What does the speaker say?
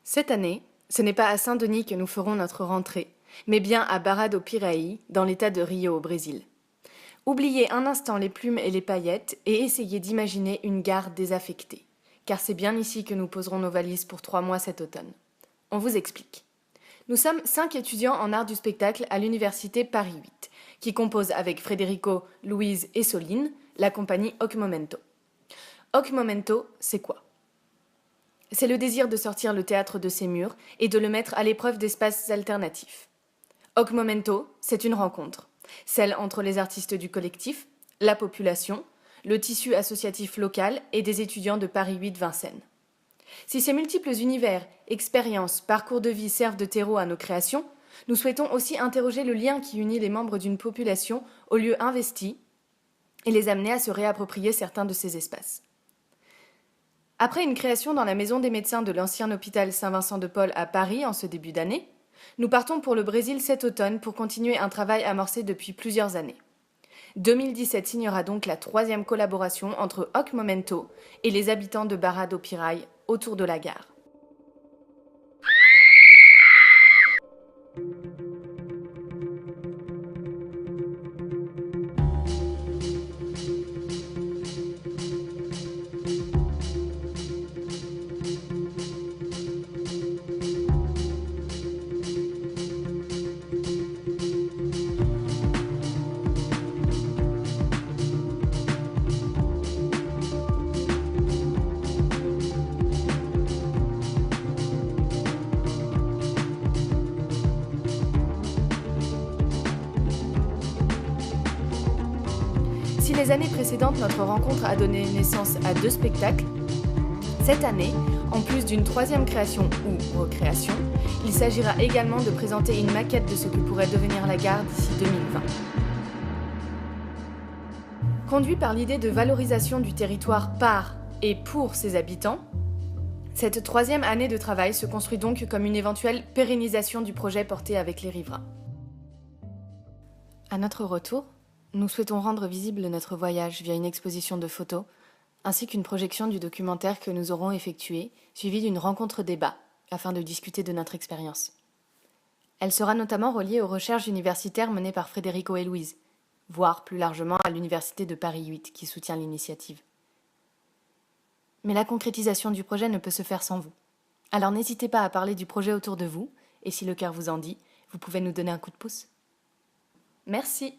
Cette année, ce n'est pas à Saint-Denis que nous ferons notre rentrée, mais bien à Barra do Piraí, dans l'état de Rio au Brésil. Oubliez un instant les plumes et les paillettes et essayez d'imaginer une gare désaffectée, car c'est bien ici que nous poserons nos valises pour 3 mois cet automne. On vous explique. Nous sommes 5 étudiants en art du spectacle à l'université Paris 8, qui composent avec Federico, Louise et Soline la compagnie Hoc Momento. Hoc Momento, c'est quoi ? C'est le désir de sortir le théâtre de ses murs et de le mettre à l'épreuve d'espaces alternatifs. Hoc Momento, c'est une rencontre, celle entre les artistes du collectif, la population, le tissu associatif local et des étudiants de Paris 8 Vincennes. Si ces multiples univers, expériences, parcours de vie servent de terreau à nos créations, nous souhaitons aussi interroger le lien qui unit les membres d'une population aux lieux investis et les amener à se réapproprier certains de ces espaces. Après une création dans la maison des médecins de l'ancien hôpital Saint-Vincent-de-Paul à Paris en ce début d'année, nous partons pour le Brésil cet automne pour continuer un travail amorcé depuis plusieurs années. 2017 signera donc la 3e collaboration entre Hoc Momento et les habitants de Barra do Piraí autour de la gare. Si les années précédentes, notre rencontre a donné naissance à 2 spectacles, cette année, en plus d'une 3e création ou recréation, il s'agira également de présenter une maquette de ce que pourrait devenir la gare d'ici 2020. Conduit par l'idée de valorisation du territoire par et pour ses habitants, cette 3e année de travail se construit donc comme une éventuelle pérennisation du projet porté avec les riverains. À notre retour, nous souhaitons rendre visible notre voyage via une exposition de photos, ainsi qu'une projection du documentaire que nous aurons effectué, suivie d'une rencontre-débat, afin de discuter de notre expérience. Elle sera notamment reliée aux recherches universitaires menées par Federico et Louise, voire plus largement à l'université de Paris 8 qui soutient l'initiative. Mais la concrétisation du projet ne peut se faire sans vous. Alors n'hésitez pas à parler du projet autour de vous, et si le cœur vous en dit, vous pouvez nous donner un coup de pouce. Merci.